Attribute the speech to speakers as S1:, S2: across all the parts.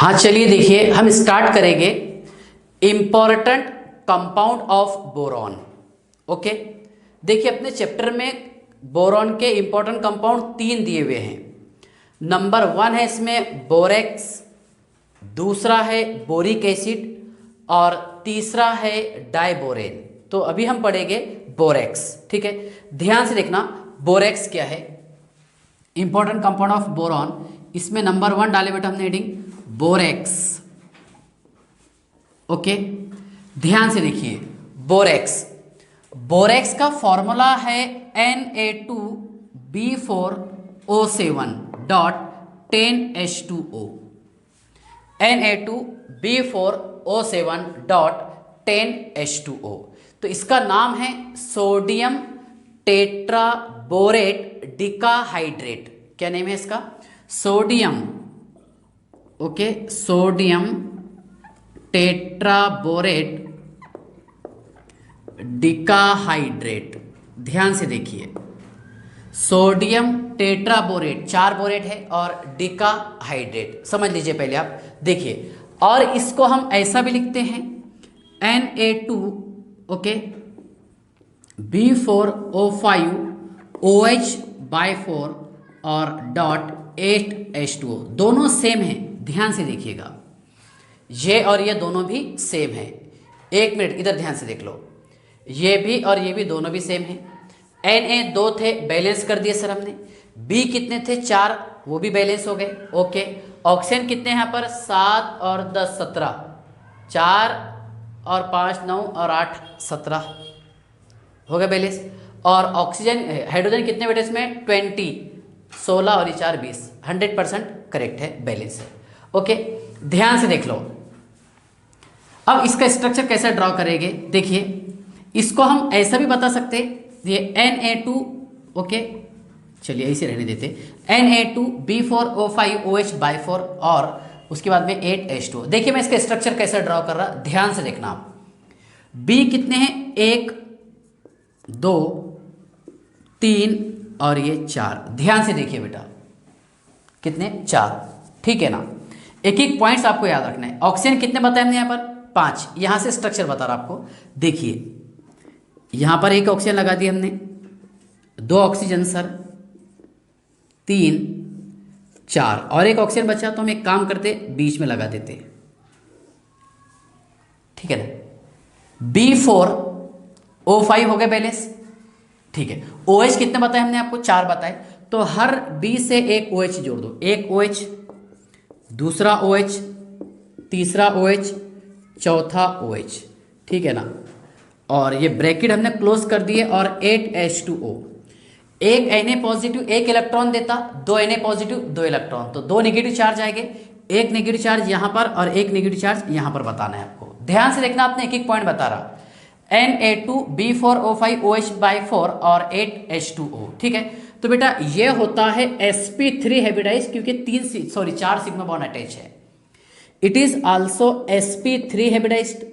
S1: हाँ चलिए देखिए हम स्टार्ट करेंगे important compound of boron. Okay, देखिए अपने चैप्टर में बोरॉन के इम्पॉर्टेंट कंपाउंड 3 दिए हुए हैं। नंबर 1 है इसमें बोरेक्स, दूसरा है बोरिक एसिड और तीसरा है डाइबोरेन। तो अभी हम पढ़ेंगे बोरेक्स। ठीक है, ध्यान से देखना बोरेक्स क्या है। इंपॉर्टेंट कंपाउंड ऑफ बोरॉन, इसमें नंबर 1 डाले बेटा हमने हेडिंग बोरेक्स। ओके, ध्यान से देखिए बोरेक्स। बोरेक्स का फॉर्मूला है Na2B4O7.10H2O। Na2B4O7.10H2O। तो इसका नाम है सोडियम टेट्राबोरेट डिकाहाइड्रेट। क्या नेम है इसका? Sodium, okay, sodium tetraborate decahydrate. ध्यान से देखिए सोडियम टेट्राबोरेट, 4 बोरेट है और डिकाहाइड्रेट समझ लीजिए पहले आप देखिए। और इसको हम ऐसा भी लिखते हैं Na2, ओके, B4O5OH/4 और .8H2O। दोनों सेम है, ध्यान से देखिएगा, ये और ये दोनों भी सेम है। एक मिनट इधर ध्यान से देख लो, ये भी और ये भी दोनों भी सेम है। Na 2 थे, बैलेंस कर दिए सर हमने। B कितने थे? 4, वो भी बैलेंस हो गए। ओके, ऑक्सीजन कितने हैं यहाँ पर? 7 और 10 17, 4 और 5 9 और 8 17 हो गए बैलेंस। और ऑक्सीजन हाइड्रोजन कितने बेटे इसमें? 20, 16 और 4 20, 100% करेक्ट है, बैलेंस है। ओके, ध्यान से देख लो। अब इसका स्ट्रक्चर कैसे ड्रॉ करेंगे देखिए। इसको हम ऐसा भी बता सकते, ये Na2, ओके, चलिए ऐसे रहने देते, Na2B4O5OH/4 और उसके बाद में 8H2O। देखिए मैं इसका स्ट्रक्चर कैसे ड्रॉ कर रहा, ध्यान से देखना आप। B कितने हैं? 1 2 3 और ये 4। ध्यान से देखिए बेटा, कितने? 4। ठीक है ना। एक एक पॉइंट्स आपको याद रखना है। ऑक्सीजन कितने बताए हमने यहाँ पर? 5। यहाँ से स्ट्रक्चर बता रहा आपको, देखिए यहाँ पर एक ऑक्सीजन लगा दिया हमने, 2 ऑक्सीजन सर, 3 4 और एक ऑक्सीजन बचा, तो हम एक काम करते बीच में लगा देते। ठीक है ना, B4O5 हो गए बैलेंस। ठीक है, OH कितने बताए हमने आपको? 4 बताए, तो हर B से एक OH जोड़ दो। एक OH, दूसरा OH, तीसरा OH, चौथा OH। ठीक है ना, और ये ब्रैकेट हमने क्लोज कर दिए और 8H2O। एक Na पॉजिटिव 1 इलेक्ट्रॉन देता, 2 Na पॉजिटिव 2 इलेक्ट्रॉन, तो 2 नेगेटिव चार्ज आएंगे। एक नेगेटिव चार्ज यहाँ पर और एक नेगेटिव चार्ज यहाँ पर बताना है आपको। ध्यान से देखना, आपने एक एक पॉइंट बता रहा। Na2B4O5OH/4 और 8H2O। ठीक है, तो बेटा ये होता है sp3 हाइब्रिडाइज, क्योंकि 4 सिग्मा बॉन्ड अटैच है। It is also sp3 hybridised.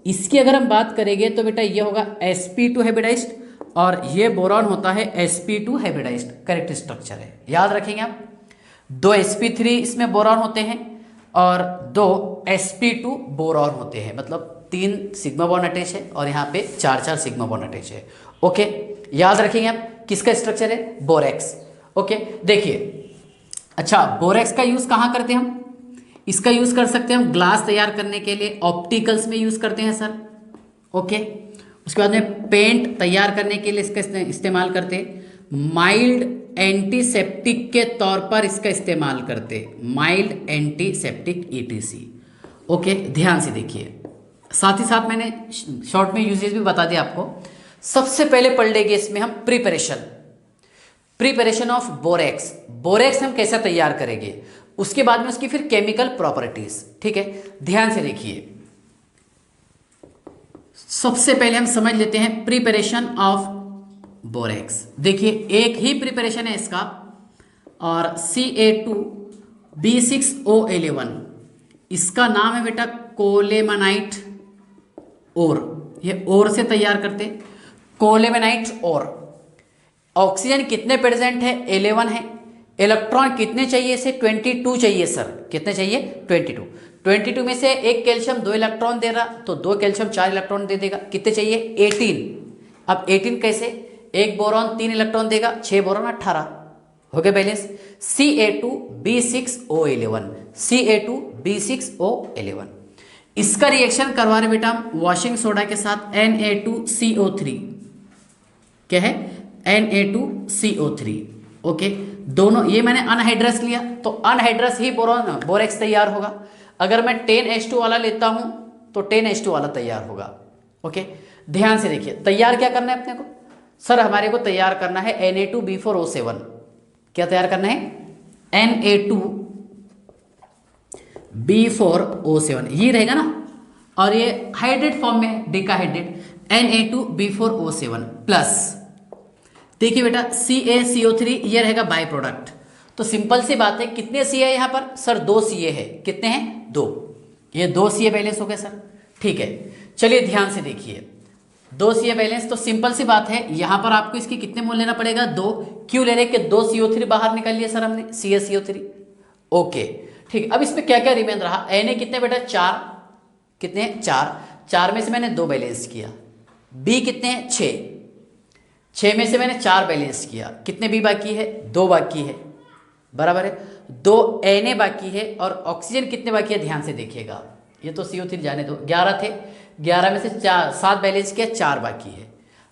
S1: इसकी अगर हम बात करेंगे तो बेटा ये होगा sp2 हाइब्रिडाइज्ड और ये बोरॉन होता है sp2 हाइब्रिडाइज्ड। करेक्ट स्ट्रक्चर है, याद रखेंगे आप। 2 sp3 इसमें बोरॉन होते हैं और 2 sp2 बोरॉन होते हैं, मतलब 3 सिग्मा बॉन्ड अटैच है और यहाँ पे 4 सिग्मा बॉन्ड अटैच है। ओके, याद रखेंगे आप। किसका स्ट्रक्चर है? बोरेक्स। ओके, देखिए, अच्छा बोरेक्स का यूज कहाँ करते हैं हम? इसका यूज कर सकते हैं हम ग्लास तैयार करने के लिए, ऑप्टिकल्स में यूज करते हैं सर। ओके, उसके बाद में पेंट तैयार करने के लिए इसका इस्तेमाल करते हैं। माइल्ड एंटीसेप्टिक के तौर पर इसका इस्तेमाल करते, माइल्ड एंटीसेप्टिक ETC। ओके, ध्यान से देखिए, साथ ही साथ मैंने शॉर्ट में यूजेज भी बता दिया आपको। सबसे पहले पढ़ लेंगे इसमें हम प्रिपरेशन ऑफ बोरेक्स। बोरेक्स हम कैसे तैयार करेंगे, उसके बाद में उसकी फिर केमिकल प्रॉपर्टीज। ठीक है, ध्यान से देखिए। सबसे पहले हम समझ लेते हैं प्रिपरेशन ऑफ बोरेक्स। देखिए एक ही प्रिपरेशन है इसका, और Ca2B6O11, इसका नाम है बेटा कोलेमनाइट ओर। ये ओर से तैयार करते, कोलेमनाइट ओर। ऑक्सीजन कितने प्रेजेंट है? 11 है। इलेक्ट्रॉन कितने चाहिए इसे? 22 चाहिए सर। कितने चाहिए? 22। 22 में से एक कैल्शियम 2 इलेक्ट्रॉन दे रहा, तो 2 कैल्शियम 4 इलेक्ट्रॉन दे देगा। कितने चाहिए? 18। अब 18 कैसे? एक बोरॉन 3 इलेक्ट्रॉन देगा, 6 बोरॉन 18 हो गया बैलेंस। Ca2B6O11, Ca2B6O11। इसका रिएक्शन करवा रहे बेटा हम वॉशिंग सोडा के साथ Na2CO3। क्या है? Na2CO3। ओके, दोनों ये मैंने अनहाइड्रस लिया, तो अनहाइड्रस ही बोरेक्स तैयार होगा। अगर मैं 10H2 वाला लेता हूं तो 10H2 वाला तैयार होगा। ओके, ध्यान से देखिए, तैयार क्या करना है अपने को? सर हमारे को तैयार करना है Na2B4O7। क्या तैयार करना है? Na2B4O7 ये रहेगा ना, और ये हाइड्रेट फॉर्म में डिकाहाइड्रेट Na2B4O7 प्लस, देखिए बेटा CaCO3 ये रहेगा बाय प्रोडक्ट। तो सिंपल सी बात है, कितने Ca है यहाँ पर? सर 2 Ca है। कितने हैं? 2। ये 2 Ca बैलेंस हो गए सर। ठीक है, चलिए ध्यान से देखिए, 2 Ca बैलेंस। तो सिंपल सी बात है, यहाँ पर आपको इसकी कितने मोल लेना पड़ेगा? 2। क्यों ले रहे कि 2 CO3 बाहर निकाल लिया सर हमने, CaCO3। ओके ठीक, अब इसमें क्या क्या रिमेन रहा? Na कितने बेटा? 4। कितने? 4 में से मैंने 2 बैलेंस किया। B कितने हैं? 6 में से मैंने 4 बैलेंस किया। कितने B बाकी है? 2 बाकी है, बराबर है। 2 Na बाकी है, और ऑक्सीजन कितने बाकी है? ध्यान से देखिएगा, ये तो CO3 जाने दो, 11 थे, 11 में से 7 बैलेंस किया, 4 बाकी है।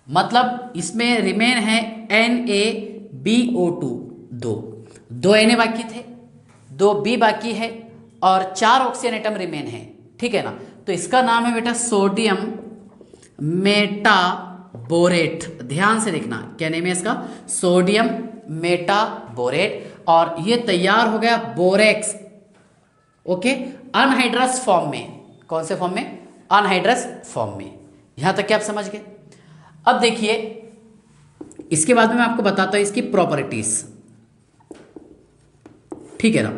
S1: मतलब इसमें रिमेन है NaBO2 2 Na बाकी थे, 2 B बाकी है, और 4 ऑक्सीजन एटम रिमेन है। ठीक है ना, तो इसका नाम है बेटा सोडियम मेटाबोरेट। ध्यान से देखना, क्या नेम है इसका? Sodium metaborate. और ये तैयार हो गया बोरेक्स। ओके, अनहाइड्रस फॉर्म में। कौन से फॉर्म में? अनहाइड्रस फॉर्म में। यहां तक क्या आप समझ गए? अब देखिए, इसके बाद में मैं आपको बताता हूं इसकी प्रॉपर्टीज। ठीक है ना,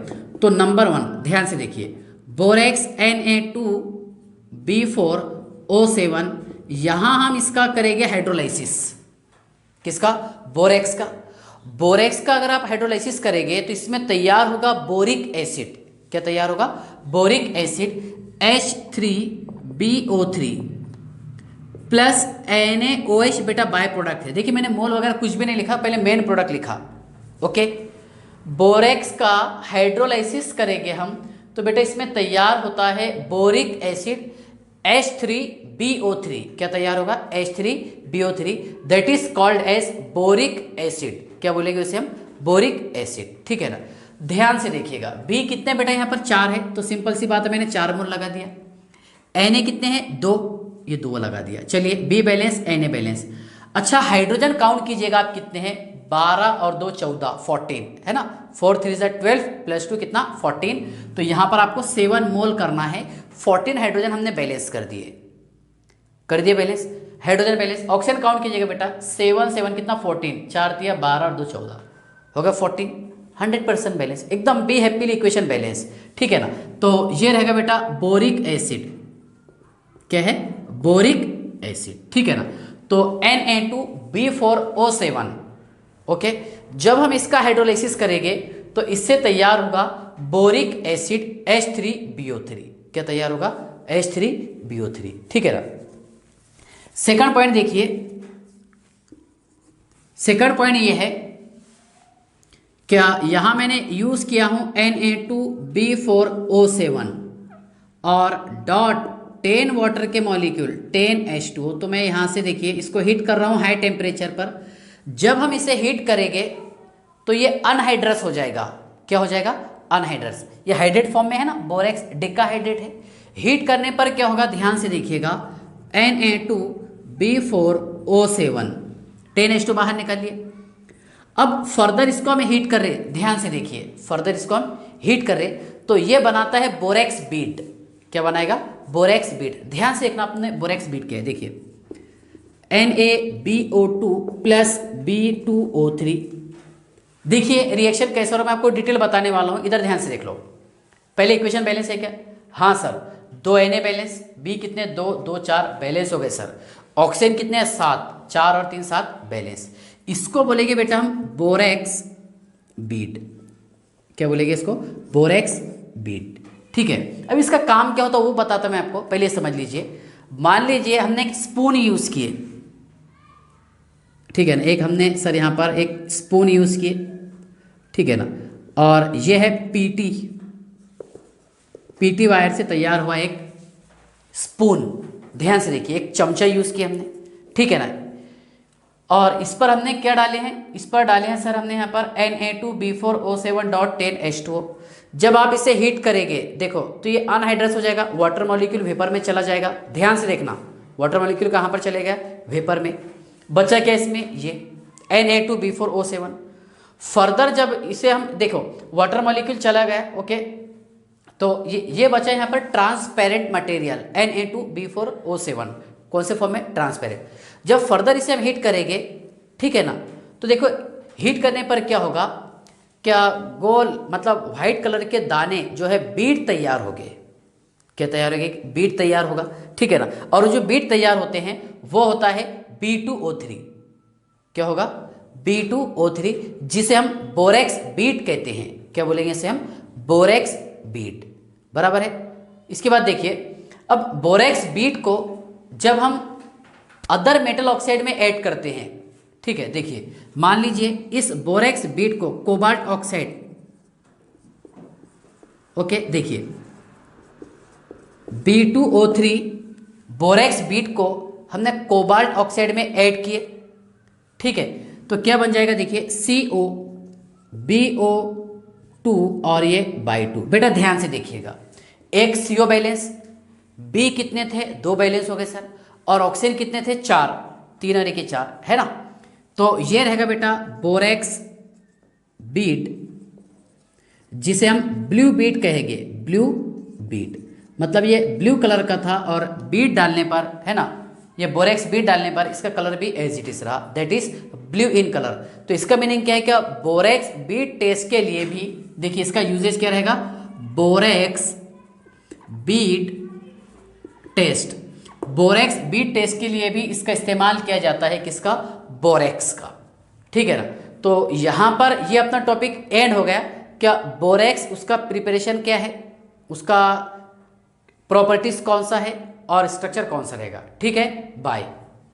S1: तो नंबर 1 ध्यान से देखिए, बोरेक्स Na2B4O7, यहां हम इसका करेंगे हाइड्रोलाइसिस। किसका? बोरेक्स का। बोरेक्स का अगर आप हाइड्रोलाइसिस करेंगे तो इसमें तैयार होगा बोरिक एसिड। क्या तैयार होगा? Boric acid H3BO3 plus NaOH बेटा बाय प्रोडक्ट है। देखिए मैंने मोल वगैरह कुछ भी नहीं लिखा, पहले मेन प्रोडक्ट लिखा। ओके, बोरेक्स का हाइड्रोलाइसिस करेंगे हम तो बेटा इसमें तैयार होता है बोरिक एसिड H3BO3। क्या तैयार होगा? H3BO3, that is called as boric acid. क्या बोलेंगे उसे हम? Boric acid. ठीक है ना, ध्यान से देखिएगा, B कितने बेटा यहाँ पर? 4 है, तो सिंपल सी बात है, मैंने 4 मोल लगा दिया। Na कितने हैं? 2, ये 2 लगा दिया। चलिए B बैलेंस, Na बैलेंस। अच्छा, हाइड्रोजन काउंट कीजिएगा आप, कितने हैं? 12 और 2 14, 14 है ना। 4 3 12 प्लस 2 कितना? 14। तो यहाँ पर आपको 7 मोल करना है। 14 हाइड्रोजन हमने बैलेंस कर दिए, balance hydrogen balance. Oxygen count कीजिएगा बेटा, 7 7 कितना? 14, 4 दिया 12 और 2 14, होगा 14। 100% बैलेंस, एकदम बी हैप्पीली इक्वेशन बैलेंस। ठीक है ना, तो ये रहेगा बेटा बोरिक एसिड। क्या है? Boric acid. ठीक है ना, तो Na2B4O7। ओके, जब हम इसका हाइड्रोलाइसिस करेंगे तो इससे तैयार होगा बोरिक एसिड H3BO3। क्या तैयार होगा? H3BO3। ठीक है ना, सेकंड पॉइंट देखिए, सेकंड पॉइंट ये है, क्या यहां मैंने यूज किया हूं Na2B4O7 और डॉट 10 वाटर के मॉलिक्यूल 10H2O। तो मैं यहां से देखिए इसको हीट कर रहा हूं हाई टेम्परेचर पर। जब हम इसे हीट करेंगे तो ये अनहाइड्रस हो जाएगा। क्या हो जाएगा? अनहाइड्रस। ये हाइड्रेट फॉर्म में है ना, बोरेक्स डिकाहाइड्रेट है। हीट करने पर क्या होगा? ध्यान से देखिएगा, Na2B4O7, 10H2 बाहर निकालिए। अब फर्दर इसको हम हीट कर रहे, ध्यान से देखिए, फर्दर इसको हम हीट कर रहे तो ये बनाता है बोरेक्स बीट। क्या बनाएगा? Borax bead. ध्यान से देखना, आपने बोरेक्स बीट क्या है, देखिए NaBO2 प्लस B2O3। देखिए रिएक्शन कैसे हो रहा है, मैं आपको डिटेल बताने वाला हूं, इधर ध्यान से देख लो। पहले इक्वेशन बैलेंस है क्या? हाँ सर, 2 Na बैलेंस, B कितने? 2 2 4 बैलेंस हो गए सर। ऑक्सीजन कितने हैं? 7, 4 और 3 7 बैलेंस। इसको बोलेंगे बेटा हम बोरेक्स बीट। क्या बोलेंगे इसको, बोरेक्स बीट। ठीक है, अब इसका काम क्या होता है वो बताता मैं आपको, पहले समझ लीजिए। मान लीजिए हमने एक स्पून यूज किए, ठीक है ना, एक हमने सर यहाँ पर एक स्पून यूज किए, ठीक है ना, और ये है पीटी वायर से तैयार हुआ एक स्पून, ध्यान से देखिए, एक चमचा यूज किया हमने, ठीक है ना, और इस पर हमने क्या डाले हैं, इस पर डाले हैं सर हमने यहाँ पर Na2B4O7.10H2O। जब आप इसे हीट करेंगे देखो तो ये अनहाइड्रस हो जाएगा, वाटर मॉलिक्यूल वेपर में चला जाएगा। ध्यान से देखना, वाटर मॉलिक्यूल कहाँ पर चलेगा, वेपर में। बचा क्या इसमें, ये Na2B4O7। फर्दर जब इसे हम देखो वाटर मॉलिक्यूल चला गया, ओके, तो ये बचा यहाँ पर ट्रांसपेरेंट मटेरियल Na2B4O7, कौन से फॉर्म में, ट्रांसपेरेंट। जब फर्दर इसे हम हीट करेंगे, ठीक है ना, तो देखो हीट करने पर क्या होगा, क्या गोल मतलब व्हाइट कलर के दाने जो है बीट तैयार हो गए, क्या तैयार हो गए, बीट तैयार होगा, ठीक है ना। और जो बीट तैयार होते हैं वो होता है B2O3, क्या होगा, B2O3, जिसे हम बोरेक्स बीट कहते हैं। क्या बोलेंगे इसे हम, बोरेक्स बीट, बराबर है। इसके बाद देखिए, अब बोरेक्स बीट को जब हम अदर मेटल ऑक्साइड में ऐड करते हैं, ठीक है, देखिए मान लीजिए इस बोरेक्स बीट को कोबाल्ट ऑक्साइड, ओके, देखिए B2O3 बोरेक्स बीट को हमने कोबाल्ट ऑक्साइड में ऐड किए, ठीक है, तो क्या बन जाएगा, देखिए COBO2 और ये बाई 2। बेटा ध्यान से देखिएगा, एक CO बैलेंस, B कितने थे, 2 बैलेंस हो गए सर, और ऑक्सीजन कितने थे, 4, 3 और 1 के 4, है ना। तो ये रहेगा बेटा बोरेक्स बीट, जिसे हम ब्लू बीट कहेंगे, ब्लू बीट, मतलब ये ब्लू कलर का था और बीट डालने पर, है ना, ये बोरेक्स बीट डालने पर इसका कलर भी एज इट इज रहा, that is blue in colour. तो इसका मीनिंग क्या है, क्या बोरेक्स बीट टेस्ट के लिए भी देखिए इसका यूजेज क्या रहेगा, borax bead test, borax bead test के लिए भी इसका इस्तेमाल किया जाता है, किसका, बोरेक्स का, ठीक है ना। तो यहाँ पर ये अपना टॉपिक एंड हो गया। क्या बोरेक्स, उसका प्रिपरेशन क्या है, उसका प्रॉपर्टीज कौन सा है और स्ट्रक्चर कौन सा रहेगा, ठीक है, बाय।